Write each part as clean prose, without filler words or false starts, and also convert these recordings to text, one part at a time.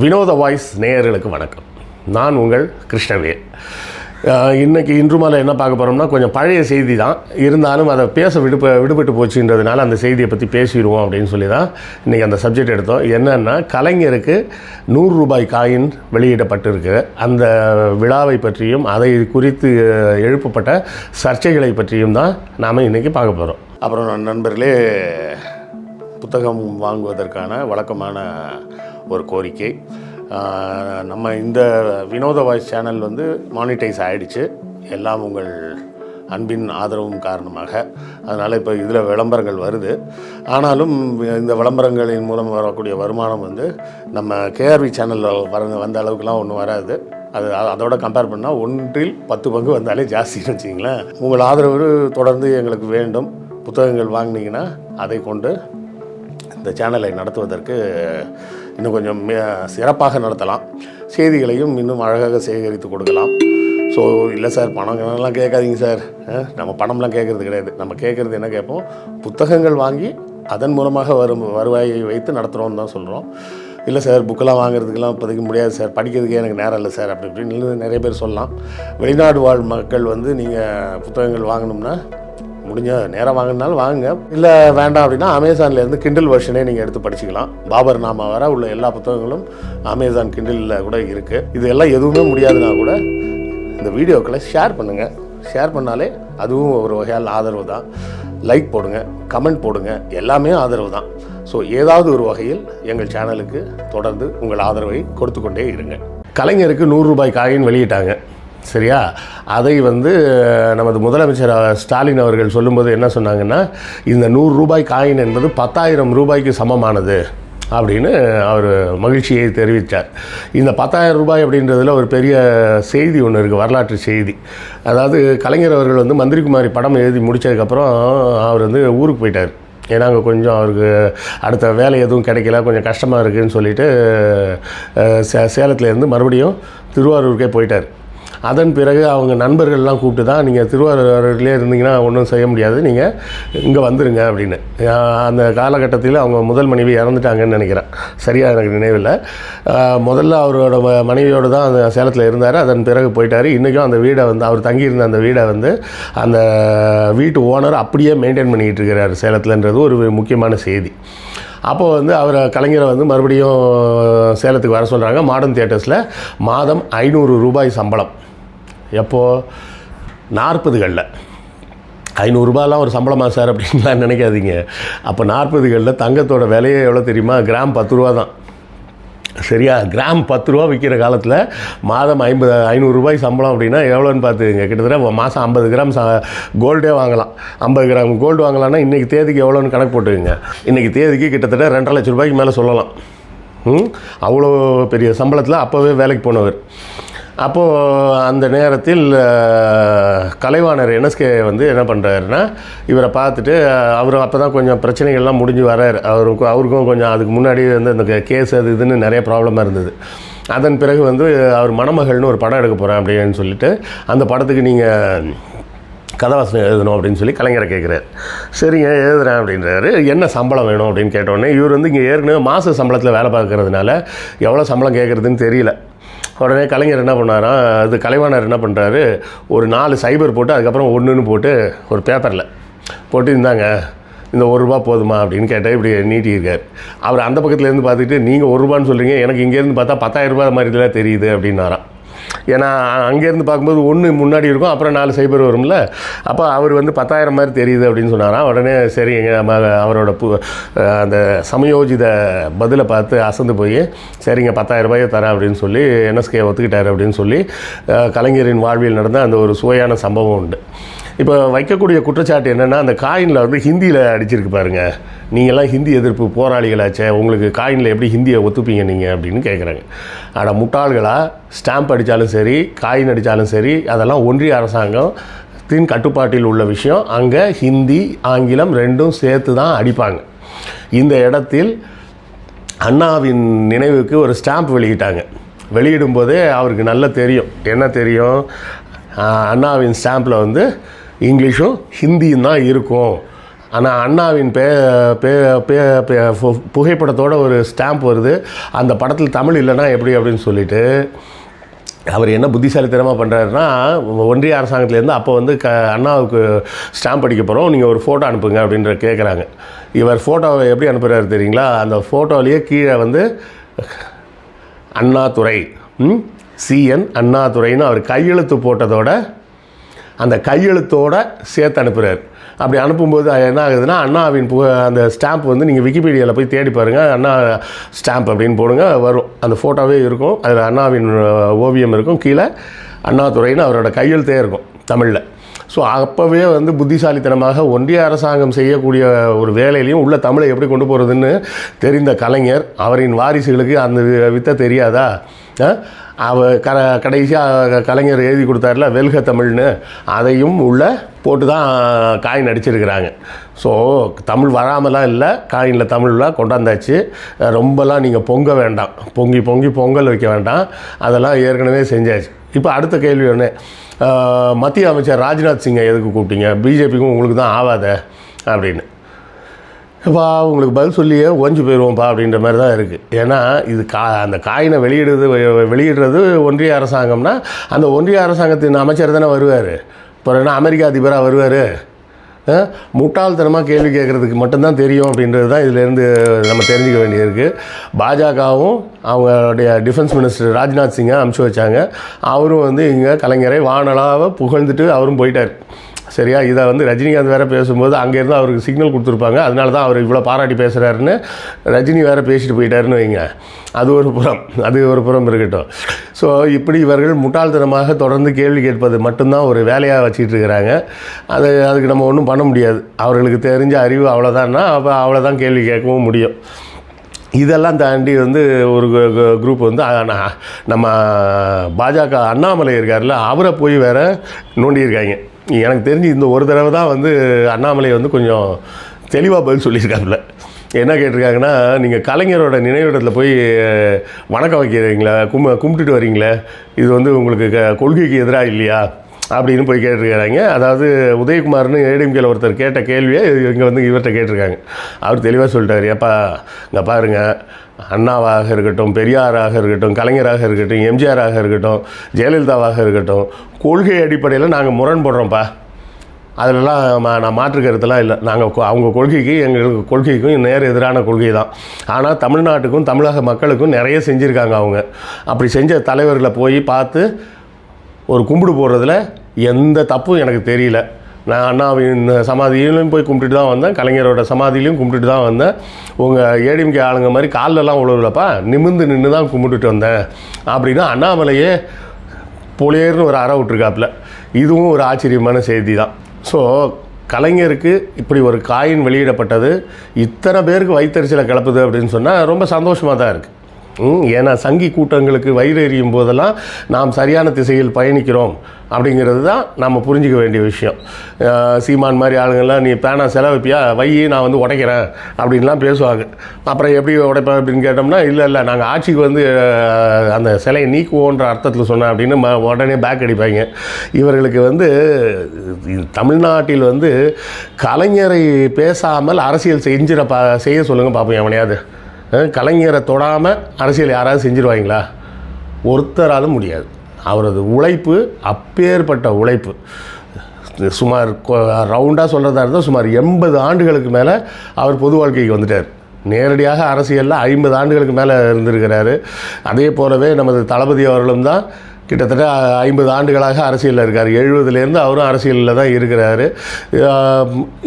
வினோத வாய்ஸ் நேயர்களுக்கு வணக்கம். நான் உங்கள் கிருஷ்ணவேல். இன்று மாலை என்ன பார்க்க போகிறோம்னா, கொஞ்சம் பழைய செய்தி தான், இருந்தாலும் அதை பேச விடுபட்டு போச்சுன்றதுனால அந்த செய்தியை பற்றி பேசிடுவோம் அப்படின்னு சொல்லி தான் இன்றைக்கி அந்த சப்ஜெக்ட் எடுத்தோம். என்னென்னா, கலைஞருக்கு 100 ரூபாய் காயின் வெளியிடப்பட்டிருக்கு. அந்த விழாவை பற்றியும் அதை குறித்து எழுப்பப்பட்ட சர்ச்சைகளை பற்றியும் தான் நாம் இன்றைக்கி பார்க்க போகிறோம். அப்புறம் நண்பர்களே, புத்தகம் வாங்குவதற்கான வழக்கமான ஒரு கோரிக்கை. நம்ம இந்த வினோத வாய்ஸ் சேனல் மானிட்டைஸ் ஆகிடுச்சு, எல்லாம் உங்கள் அன்பின் ஆதரவும் காரணமாக. அதனால் இப்போ இதில் விளம்பரங்கள் வருது. ஆனாலும் இந்த விளம்பரங்களின் மூலம் வரக்கூடிய வருமானம் நம்ம கேஆர்வி சேனலில் வந்த அளவுக்குலாம் ஒன்றும் வராது. அதோட கம்பேர் பண்ணால் 1/10 பங்கு வந்தாலே ஜாஸ்தின்னு வச்சிங்களேன். உங்கள் ஆதரவு தொடர்ந்து எங்களுக்கு வேண்டும். புத்தகங்கள் வாங்கினீங்கன்னா அதை கொண்டு இந்த சேனலை நடத்துவதற்கு இன்னும் கொஞ்சம் சிறப்பாக நடத்தலாம். செய்திகளையும் இன்னும் அழகாக சேகரித்து கொடுக்கலாம். ஸோ இல்லை சார், பணம்லாம் கேட்காதீங்க சார். நம்ம பணம்லாம் கேட்குறது கிடையாது. நம்ம கேட்குறது என்ன கேட்போம், புத்தகங்கள் வாங்கி அதன் மூலமாக வருவாயை வைத்து நடத்துகிறோன்னு தான் சொல்கிறோம். இல்லை சார், புக்கெல்லாம் வாங்குறதுக்கெல்லாம் இப்போதைக்கு முடியாது சார், படிக்கிறதுக்கே எனக்கு நேரம் இல்லை சார் அப்படி இப்படின்னு நிறைய பேர் சொல்லலாம். வெளிநாடு வாழ் மக்கள் நீங்கள் புத்தகங்கள் வாங்கணும்னா முடிஞ்ச நேரம் வாங்கினாலும் வாங்குங்க. இல்லை வேண்டாம் அப்படின்னா அமேசான்லேருந்து கிண்டில் வெர்ஷனே நீங்கள் எடுத்து படிச்சுக்கலாம். பாபர் நாமா வர உள்ள எல்லா புத்தகங்களும் அமேசான் கிண்டிலில் கூட இருக்குது. இது எல்லாம் எதுவுமே முடியாதுன்னா கூட இந்த வீடியோக்களை ஷேர் பண்ணுங்கள். ஷேர் பண்ணாலே அதுவும் ஒரு வகையால் ஆதரவு தான். லைக் போடுங்க, கமெண்ட் போடுங்க, எல்லாமே ஆதரவு தான். ஸோ ஏதாவது ஒரு வகையில் எங்கள் சேனலுக்கு தொடர்ந்து உங்கள் ஆதரவை கொடுத்து கொண்டே இருங்க. கலைஞருக்கு 100 ரூபாய் காயின் வெளியிட்டாங்க, சரியா? அதை நமது முதலமைச்சர் ஸ்டாலின் அவர்கள் சொல்லும்போது என்ன சொன்னாங்கன்னா, இந்த 100 ரூபாய் காயின் என்பது 10,000 ரூபாய்க்கு சமமானது அப்படின்னு அவர் மகிழ்ச்சியை தெரிவித்தார். இந்த 10,000 ரூபாய் அப்படின்றதுல ஒரு பெரிய செய்தி ஒன்று இருக்குது, வரலாற்று செய்தி. அதாவது கலைஞர் அவர்கள் மந்திரிக்குமாரி படம் எழுதி முடித்ததுக்கப்புறம் அவர் ஊருக்கு போயிட்டார். ஏன்னா அங்கே கொஞ்சம் அவருக்கு அடுத்த வேலை எதுவும் கிடைக்கல, கொஞ்சம் கஷ்டமாக இருக்குதுன்னு சொல்லிட்டு சேலத்துலேருந்து மறுபடியும் திருவாரூருக்கே போயிட்டார். அதன் பிறகு அவங்க நண்பர்கள்லாம் கூப்பிட்டு தான், நீங்கள் திருவாரூர்லேயே இருந்தீங்கன்னா ஒன்றும் செய்ய முடியாது, நீங்கள் இங்கே வந்துடுங்க அப்படின்னு. அந்த காலகட்டத்தில் அவங்க முதல் மனைவி இறந்துட்டாங்கன்னு நினைக்கிறேன், சரியாக எனக்கு நினைவில்லை. முதல்ல அவரோட மனைவியோடு தான் அந்த சேலத்தில் இருந்தார். அதன் பிறகு போயிட்டார். இன்றைக்கும் அந்த வீடை அவர் தங்கியிருந்த அந்த வீடை அந்த வீட்டு ஓனர் அப்படியே மெயின்டைன் பண்ணிக்கிட்டு இருக்கிறார் சேலத்தில்ன்றது ஒரு முக்கியமான செய்தி. அப்போது அவர் கலைஞரை மறுபடியும் சேலத்துக்கு வர சொல்கிறாங்க. மாடர்ன் தியேட்டர்ஸில் மாதம் 500 ரூபாய் சம்பளம். எப்போது 40களில் 500 ரூபாயெலாம் ஒரு சம்பளமா சார் அப்படின்லாம் நினைக்காதீங்க. அப்போ 40களில் தங்கத்தோட விலையே எவ்வளோ தெரியுமா? கிராம் 10 ரூபா தான், சரியா? கிராம் 10 ரூபா விற்கிற காலத்தில் மாதம் 500 ரூபாய் சம்பளம் அப்படின்னா எவ்வளோன்னு பார்த்துக்குங்க. கிட்டத்தட்ட மாதம் 50 கிராம் கோல்டே வாங்கலாம். 50 கிராம் கோல்டு வாங்கலாம்னா இன்றைக்கி தேதிக்கு எவ்வளோன்னு கணக்கு போட்டுக்குங்க. இன்றைக்கி தேதிக்கு கிட்டத்தட்ட 2.5 லட்ச ரூபாய்க்கு மேலே சொல்லலாம். அவ்வளோ பெரிய சம்பளத்தில் அப்போவே வேலைக்கு போனவர். அப்போது அந்த நேரத்தில் கலைவாணர் NSK என்ன பண்ணுறாருன்னா, இவரை பார்த்துட்டு அவர் அப்போ தான் கொஞ்சம் பிரச்சனைகள்லாம் முடிஞ்சு வர்றாரு. அவருக்கும் கொஞ்சம் அதுக்கு முன்னாடி இந்த கேஸ் அது இதுன்னு நிறைய ப்ராப்ளமாக இருந்தது. அதன் பிறகு அவர் மணமகள்னு ஒரு படம் எடுக்க போகிறேன் அப்படின்னு சொல்லிட்டு, அந்த படத்துக்கு நீங்கள் கதாவசனம் எழுதணும் அப்படின்னு சொல்லி கலைஞரை கேட்குறாரு. சரிங்க எழுதுறேன் அப்படின்றாரு. என்ன சம்பளம் வேணும் அப்படின்னு கேட்டோடனே இவர் இங்கே ஏற்கனவே மாத சம்பளத்தில் வேலை பார்க்கறதுனால எவ்வளோ சம்பளம் கேட்குறதுன்னு தெரியல. உடனே கலைஞர் என்ன பண்ணாராம், அது கலைவாணர் என்ன பண்ணுறாரு, ஒரு 4 சைபர் போட்டு அதுக்கப்புறம் 1ன்னு போட்டு ஒரு பேப்பரில் போட்டு இருந்தாங்க, இந்த 1 ரூபா போதுமா அப்படின்னு கேட்டால் இப்படி நீட்டியிருக்கார். அவர் அந்த பக்கத்துலேருந்து பார்த்துக்கிட்டு, நீங்கள் 1 ரூபான்னு சொல்கிறீங்க, எனக்கு இங்கேருந்து பார்த்தா 10,000 ரூபாய் மாதிரி தான் தெரியுது அப்படின்னாராம். ஏன்னா அங்கேருந்து பார்க்கும்போது 1 முன்னாடி இருக்கும், அப்புறம் 4 சைபர் வரும்ல. அப்போ அவர் 10,000 மாதிரி தெரியுது அப்படின்னு சொன்னாராம். உடனே சரி, அவரோட அந்த சமயோஜித பதிலை பார்த்து அசந்து போய், சரிங்க 10,000 ரூபாயை தரேன் அப்படின்னு சொல்லி NSK ஒத்துக்கிட்டார் அப்படின்னு சொல்லி கலைஞரின் வாழ்வில் நடந்த அந்த ஒரு சுவையான சம்பவம் உண்டு. இப்போ வைக்கக்கூடிய குற்றச்சாட்டு என்னென்னா, அந்த காயினில் ஹிந்தியில் அடிச்சிருக்கு பாருங்கள். நீங்கள்லாம் ஹிந்தி எதிர்ப்பு போராளிகளாச்சே, உங்களுக்கு காயினில் எப்படி ஹிந்தியை ஒத்துப்பீங்க நீங்கள் அப்படின்னு கேட்குறாங்க. ஆனால் முட்டாள்களாக ஸ்டாம்ப் அடித்தாலும் சரி, காயின் அடித்தாலும் சரி, அதெல்லாம் ஒன்றிய அரசாங்கத்தின் கட்டுப்பாட்டில் உள்ள விஷயம். அங்கே ஹிந்தி ஆங்கிலம் ரெண்டும் சேர்த்து தான் அடிப்பாங்க. இந்த இடத்தில் அண்ணாவின் நினைவுக்கு ஒரு ஸ்டாம்ப் வெளியிட்டாங்க. வெளியிடும்போதே அவருக்கு நல்லா தெரியும், என்ன தெரியும், அண்ணாவின் ஸ்டாம்பில் இங்கிலீஷும் ஹிந்தியும் தான் இருக்கும். ஆனால் அண்ணாவின் புகைப்படத்தோட ஒரு ஸ்டாம்ப் வருது. அந்த படத்தில் தமிழ் இல்லைன்னா எப்படி அப்படின்னு சொல்லிட்டு அவர் என்ன புத்திசாலித்தனமாக பண்ணுறாருன்னா, ஒன்றிய அரசாங்கத்துலேருந்து அப்போ வந்து அண்ணாவுக்கு ஸ்டாம்ப் அடிக்க போகிறோம், நீங்கள் ஒரு ஃபோட்டோ அனுப்புங்க அப்படின்ற கேட்குறாங்க. இவர் ஃபோட்டோவை எப்படி அனுப்புகிறாரு தெரியுங்களா? அந்த ஃபோட்டோவிலேயே கீழே வந்து அண்ணாதுரை, CN அண்ணாதுரைன்னு அவர் கையெழுத்து போட்டதோட அந்த கையெழுத்தோடு சேர்த்து அனுப்புகிறார். அப்படி அனுப்பும்போது என்ன ஆகுதுன்னா, அண்ணாவின் அந்த ஸ்டாம்ப் வந்து நீங்கள் விக்கிபீடியாவில் போய் தேடி பாருங்கள், அண்ணா ஸ்டாம்ப் அப்படின்னு போடுங்க, வரும். அந்த ஃபோட்டோவே இருக்கும், அதில் அண்ணாவின் ஓவியம் இருக்கும், கீழே அண்ணாதுரைன்னு அவரோட கையெழுத்தே இருக்கும் தமிழில். ஸோ அப்போவே வந்து புத்திசாலித்தனமாக ஒன்றிய அரசாங்கம் செய்யக்கூடிய ஒரு வேலையிலையும் உள்ள தமிழை எப்படி கொண்டு போகிறதுன்னு தெரிந்த கலைஞர், அவரின் வாரிசுகளுக்கு அந்த வித்தை தெரியாதா? கடைசியாக கலைஞர் எழுதி கொடுத்தாருல வெல்க தமிழ்னு, அதையும் உள்ள போட்டு தான் காயின் அடிச்சிருக்கிறாங்க. ஸோ தமிழ் வராமலாம் இல்லை, காயினில் தமிழ்லாம் கொண்டாந்தாச்சு. ரொம்பலாம் நீங்கள் பொங்க வேண்டாம், பொங்கி பொங்கல் வைக்க வேண்டாம், அதெல்லாம் ஏற்கனவே செஞ்சாச்சு. இப்போ அடுத்த கேள்வி ஒன்று, மத்திய அமைச்சர் ராஜ்நாத் சிங்கை எதுக்கு கூப்பிட்டீங்க? பிஜேபிக்கும் உங்களுக்கு தான் ஆகாத அப்படின்னு. இப்போ உங்களுக்கு பதில் சொல்லியே ஓஞ்சி போயிடுவோம்ப்பா அப்படின்ற மாதிரி தான் இருக்குது. ஏன்னா இது அந்த காயினை வெளியிடுறது ஒன்றிய அரசாங்கம்னா, அந்த ஒன்றிய அரசாங்கத்தின் அமைச்சர் தானே வருவார். இப்போ என்ன அமெரிக்கா அதிபராக வருவார்? முட்டாள்தனமாக கேள்வி கேட்குறதுக்கு மட்டும்தான் தெரியும் அப்படின்றது தான் இதிலேருந்து நம்ம தெரிஞ்சுக்க வேண்டியிருக்கு. பாஜகவும் அவங்களுடைய டிஃபென்ஸ் மினிஸ்டர் ராஜ்நாத் சிங்கை அனுப்பிச்சி வச்சாங்க. அவரும் வந்து இங்கே கலைஞரை வானலாக புகழ்ந்துட்டு அவரும் போயிட்டார். சரியா? இதை வந்து ரஜினிகாந்த் வேறு பேசும்போது அங்கேருந்து அவருக்கு சிக்னல் கொடுத்துருப்பாங்க, அதனால தான் அவர் இவ்வளோ பாராட்டி பேசுகிறாருன்னு ரஜினி வேறு பேசிட்டு போயிட்டாருன்னு வைங்க. அது ஒரு புறம் இருக்கட்டும். ஸோ இப்படி இவர்கள் முட்டாள்தனமாக தொடர்ந்து கேள்வி கேட்பது மட்டும்தான் ஒரு வேலையாக வச்சுக்கிட்டு இருக்கிறாங்க. அதுக்கு நம்ம ஒன்றும் பண்ண முடியாது. அவர்களுக்கு தெரிஞ்ச அறிவு அவ்வளோதான்னா அப்போ அவ்வளோதான் கேள்வி கேட்கவும் முடியும். இதெல்லாம் தாண்டி வந்து ஒரு குரூப் வந்து நம்ம பாஜக அண்ணாமலை இருக்கார்ல, அவரை போய் வேறு நோண்டியிருக்காங்க. எனக்கு தெரிஞ்சு இந்த ஒரு தடவை தான் வந்து அண்ணாமலை வந்து கொஞ்சம் தெளிவாக பதில் சொல்லியிருக்காப்புல. என்ன கேட்டிருக்காங்கன்னா, நீங்கள் கலைஞரோட நினைவிடத்தில் போய் வணக்கம் வைக்கிறீங்களா, கும்பிட்டுட்டு வரீங்களே, இது வந்து உங்களுக்கு கொள்கைக்கு எதிராக இல்லையா அப்படின்னு போய் கேட்டிருக்கிறாங்க. அதாவது உதயகுமார்னு ஏடிஎம்கேல ஒருத்தர் கேட்ட கேள்வியை இங்கே வந்து இவர்கிட்ட கேட்டிருக்காங்க. அவர் தெளிவாக சொல்லிட்டார், ஏப்பா இங்கே பாருங்கள், அண்ணாவாக இருக்கட்டும், பெரியாராக இருக்கட்டும், கலைஞராக இருக்கட்டும், எம்ஜிஆராக இருக்கட்டும், ஜெயலலிதாவாக இருக்கட்டும், கொள்கை அடிப்படையில் நாங்கள் முரண்படுறோம்ப்பா. அதிலலாம் நான் மாற்று கருத்தெல்லாம் இல்லை. நாங்கள் அவங்க கொள்கைக்கு எங்களுக்கு கொள்கைக்கும் நேர் எதிரான கொள்கை தான். ஆனால் தமிழ்நாட்டுக்கும் தமிழக மக்களுக்கும் நிறைய செஞ்சுருக்காங்க. அவங்க அப்படி செஞ்ச தலைவர்களை போய் பார்த்து ஒரு கும்பிடு போடுறதுல எந்த தப்பும் எனக்கு தெரியல. நான் அண்ணாவின் சமாதியிலையும் போய் கும்பிட்டுட்டு தான் வந்தேன், கலைஞரோட சமாதியிலையும் கும்பிட்டுட்டு தான் வந்தேன். உங்கள் ஏடிஎம்கே ஆளுங்க மாதிரி காலிலலாம் உழவுலப்பா, நிமிர்ந்து நின்று தான் கும்பிட்டுட்டு வந்தேன் அப்படின்னா அண்ணாமலையே பொலியர்னு ஒரு அறை விட்டுருக்காப்புல. இதுவும் ஒரு ஆச்சரியமான செய்தி தான். ஸோ கலைஞருக்கு இப்படி ஒரு காயின் வெளியிடப்பட்டது இத்தனை பேருக்கு வயிற்றறிச்சலை கிளப்புது அப்படின்னு சொன்னால் ரொம்ப சந்தோஷமாக தான் இருக்குது. ஏன்னா சங்கி கூட்டங்களுக்கு வயிறு எறியும் போதெல்லாம் நாம் சரியான திசையில் பயணிக்கிறோம் அப்படிங்கிறது தான் நம்ம புரிஞ்சிக்க வேண்டிய விஷயம். சீமான் மாதிரி ஆளுங்கள்லாம் நீ பேனா செலவைப்பியா நான் வந்து உடைக்கிறேன் அப்படின்லாம் பேசுவாங்க. அப்புறம் எப்படி உடைப்பேன் அப்படின்னு கேட்டோம்னா, இல்லை நாங்கள் ஆட்சிக்கு வந்து அந்த சிலையை நீக்குவோன்ற அர்த்தத்தில் சொன்னேன் அப்படின்னு உடனே பேக் அடிப்பாங்க. இவர்களுக்கு வந்து தமிழ்நாட்டில் வந்து கலைஞரை பேசாமல் அரசியல் செய்ய சொல்லுங்கள் பார்ப்போம். எவனையாவது கலைஞரை தொடாமல் அரசியல் யாராவது செஞ்சுருவாங்களா? ஒருத்தராலும் முடியாது. அவரது உழைப்பு அப்பேற்பட்ட உழைப்பு. சுமார் ரவுண்டாக சொல்கிறதா இருந்தால் சுமார் 80 ஆண்டுகளுக்கு மேலே அவர் பொது வாழ்க்கைக்கு வந்துட்டார். நேரடியாக அரசியலில் 50 ஆண்டுகளுக்கு மேலே இருந்திருக்கிறாரு. அதே போலவே நமது தளபதி அவர்களும் தான் கிட்டத்தட்ட 50 ஆண்டுகளாக அரசியலில் இருக்கார். 70லேருந்து அவரும் அரசியலில் தான் இருக்கிறார்.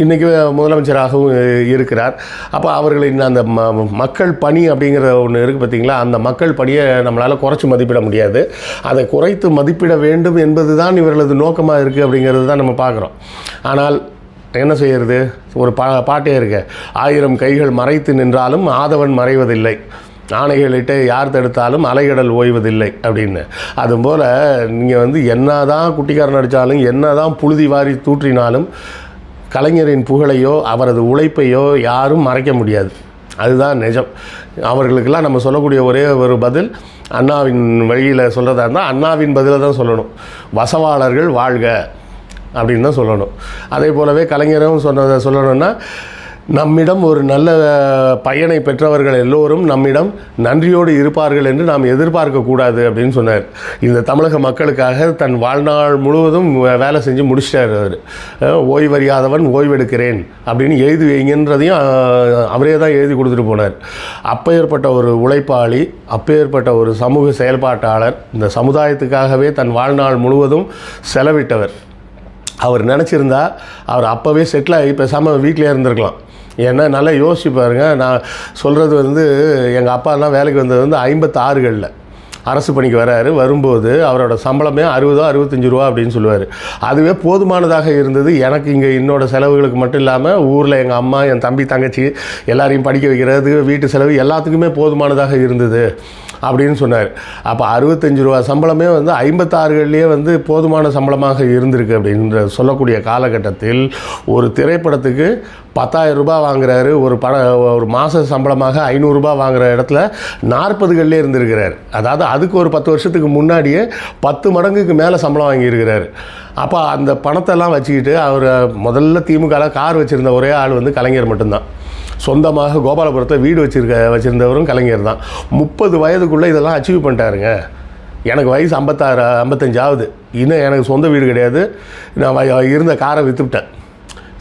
இன்றைக்கி முதலமைச்சராகவும் இருக்கிறார். அப்போ அவர்களின் அந்த மக்கள் பணி அப்படிங்கிற ஒன்று இருக்குது பார்த்திங்களா, அந்த மக்கள் பணியை நம்மளால் குறைச்சி மதிப்பிட முடியாது. அதை குறைத்து மதிப்பிட வேண்டும் என்பது தான் இவர்களது நோக்கமாக இருக்குது அப்படிங்கிறது தான் நம்ம பார்க்குறோம். ஆனால் என்ன செய்கிறது? ஒரு பாட்டே இருக்கு, 1000 கைகள் மறைத்து நின்றாலும் ஆதவன் மறைவதில்லை, ஆணைகளிட்டு யார் தடுத்தாலும் அலைகடல் ஓய்வதில்லை அப்படின்னு. அதுபோல் நீங்கள் வந்து என்ன தான் குட்டிக்காரன் அடித்தாலும், என்ன தான் புழுதி வாரி தூற்றினாலும் கலைஞரின் புகழையோ அவரது உழைப்பையோ யாரும் மறைக்க முடியாது. அதுதான் நிஜம். அவர்களுக்கெல்லாம் நம்ம சொல்லக்கூடிய ஒரே ஒரு பதில், அண்ணாவின் வழியில் சொல்கிறதா இருந்தால் அண்ணாவின் பதிலை தான் சொல்லணும். வசவாளர்கள் வாழ்க, அப்படின்னு தான் சொல்லணும். அதே போலவே கலைஞரும் சொன்னதை சொல்லணும்னா, நம்மிடம் ஒரு நல்ல பையனை பெற்றவர்கள் எல்லோரும் நம்மிடம் நன்றியோடு இருப்பார்கள் என்று நாம் எதிர்பார்க்கக்கூடாது அப்படின்னு சொன்னார். இந்த தமிழக மக்களுக்காக தன் வாழ்நாள் முழுவதும் வேலை செஞ்சு முடிச்சிட்டார் அவர். ஓய்வறியாதவன் ஓய்வெடுக்கிறேன் அப்படின்னு எழுதி வைங்கன்றதையும் அவரே தான் எழுதி கொடுத்துட்டு போனார். அப்பேற்பட்ட ஒரு உழைப்பாளி, அப்பேற்பட்ட ஒரு சமூக செயல்பாட்டாளர், இந்த சமுதாயத்துக்காகவே தன் வாழ்நாள் முழுவதும் செலவிட்டவர். அவர் நினச்சிருந்தா அவர் அப்போவே செட்டில் ஆகி பேசாமல் வீட்டிலே இருந்திருக்கலாம். ஏன்னா நல்லா யோசிச்சு பாருங்கள். நான் சொல்கிறது எங்கள் அப்பாலாம் வேலைக்கு வந்தது 56களில் அரசு பணிக்கு வராரு. வரும்போது அவரோட சம்பளமே 60 65 ரூபா அப்படின்னு சொல்லுவார். அதுவே போதுமானதாக இருந்தது எனக்கு. இங்கே என்னோடய செலவுகளுக்கு மட்டும் இல்லாமல் ஊரில் எங்கள் அம்மா, என் தம்பி, தங்கச்சி எல்லாரையும் படிக்க வைக்கிறது, வீட்டு செலவு எல்லாத்துக்குமே போதுமானதாக இருந்தது அப்படின்னு சொன்னார். அப்போ 65 ரூபா சம்பளமே 56களிலேயே போதுமான சம்பளமாக இருந்திருக்கு அப்படின்ற சொல்லக்கூடிய காலகட்டத்தில் ஒரு திரைப்படத்துக்கு 10,000 ரூபாய் வாங்குறாரு. ஒரு மாத சம்பளமாக 500 ரூபாய் வாங்குகிற இடத்துல 40களிலே இருந்திருக்கிறார். அதாவது அதுக்கு ஒரு 10 வருஷத்துக்கு முன்னாடியே 10 மடங்குக்கு மேலே சம்பளம் வாங்கியிருக்கிறார். அப்போ அந்த பணத்தெல்லாம் வச்சுக்கிட்டு அவர் முதல்ல திமுகவில் கார் வச்சுருந்த ஒரே ஆள் கலைஞர் மட்டும்தான். சொந்தமாக கோபாலபுரத்தில் வீடு வச்சுருந்தவரும் கலைஞர் தான். 30 வயதுக்குள்ளே இதெல்லாம் அச்சீவ் பண்ணிட்டாருங்க. எனக்கு வயசு 56 55 ஆகுது. இன்னும் எனக்கு சொந்த வீடு கிடையாது. நான் இருந்த காரை விற்றுவிட்டேன்.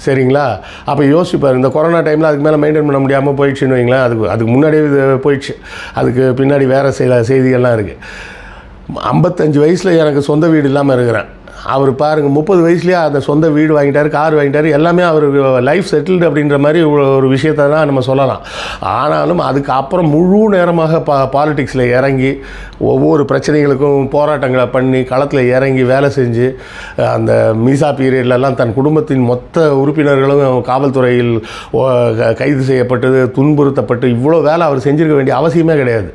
சரிங்களா? அப்போ யோசிப்பார். இந்த கொரோனா டைமில் அதுக்கு மேலே மெயின்டைன் பண்ண முடியாமல் போயிடுச்சுன்னு வைங்களேன். அதுக்கு முன்னாடியே இது போயிடுச்சு. அதுக்கு பின்னாடி வேறு செய்திகள்லாம் இருக்குது. 55 வயசில் எனக்கு சொந்த வீடு இல்லாமல் இருக்கிறேன். அவர் பாருங்கள், 30 வயசுலேயே அந்த சொந்த வீடு வாங்கிட்டார், கார் வாங்கிட்டார், எல்லாமே அவர் லைஃப் செட்டில்டு அப்படின்ற மாதிரி ஒரு விஷயத்தை தான் நம்ம சொல்லலாம். ஆனாலும் அதுக்கு அப்புறம் முழு நேரமாக பாலிடிக்ஸில் இறங்கி ஒவ்வொரு பிரச்சனைகளுக்கும் போராட்டங்களை பண்ணி களத்தில் இறங்கி வேலை செஞ்சு அந்த மீசா பீரியட்லலாம் தன் குடும்பத்தின் மொத்த உறுப்பினர்களும் காவல்துறையில் கைது செய்யப்பட்டது, துன்புறுத்தப்பட்டு இவ்வளோ வேலை அவர் செஞ்சுருக்க வேண்டிய அவசியமே கிடையாது.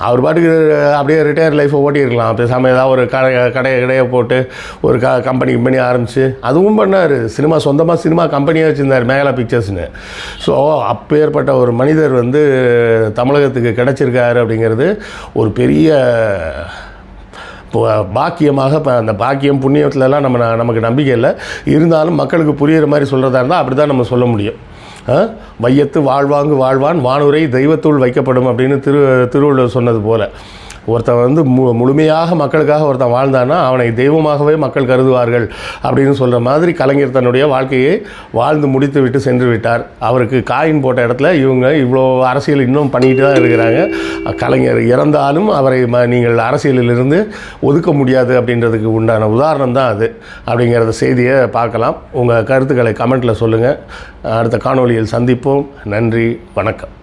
அவர் பாட்டுக்கு அப்படியே ரிட்டையர் லைஃப்பை ஓட்டியிருக்கலாம். பேசாமல் ஏதாவது ஒரு கடையை போட்டு ஒரு கம்பெனி ஆரம்பித்து அதுவும் பண்ணார். சொந்தமாக சினிமா கம்பெனியாக வச்சுருந்தார், மேகலா பிக்சர்ஸ்னு. ஸோ அப்பேற்பட்ட ஒரு மனிதர் தமிழகத்துக்கு கிடச்சிருக்காரு அப்படிங்கிறது ஒரு பெரிய பாக்கியமாக. இப்போ அந்த பாக்கியம் புண்ணியத்துலலாம் நமக்கு நம்பிக்கை இல்லை. இருந்தாலும் மக்களுக்கு புரிகிற மாதிரி சொல்கிறதா இருந்தால் அப்படி தான் நம்ம சொல்ல முடியும். வையத்து வாழ்வாங்கு வாழ்வான் வானுரை தெய்வத்துள் வைக்கப்படும் அப்படின்னு திருவள்ளுவர் சொன்னது போல் ஒருத்தன் முழுமையாக மக்களுக்காக ஒருத்தன் வாழ்ந்தான்னா அவனை தெய்வமாகவே மக்கள் கருதுவார்கள் அப்படின்னு சொல்கிற மாதிரி கலைஞர் தன்னுடைய வாழ்க்கையை வாழ்ந்து முடித்து விட்டு சென்று விட்டார். அவருக்கு காயின் போட்ட இடத்துல இவங்க இவ்வளோ அரசியல் இன்னும் பண்ணிக்கிட்டு தான் இருக்கிறாங்க. கலைஞர் இறந்தாலும் அவரை நீங்கள் அரசியலிலிருந்து ஒதுக்க முடியாது அப்படின்றதுக்கு உண்டான உதாரணம் தான் அது அப்படிங்கிறத செய்தியை பார்க்கலாம். உங்கள் கருத்துக்களை கமெண்ட்டில் சொல்லுங்கள். அடுத்த காணொளியில் சந்திப்போம். நன்றி, வணக்கம்.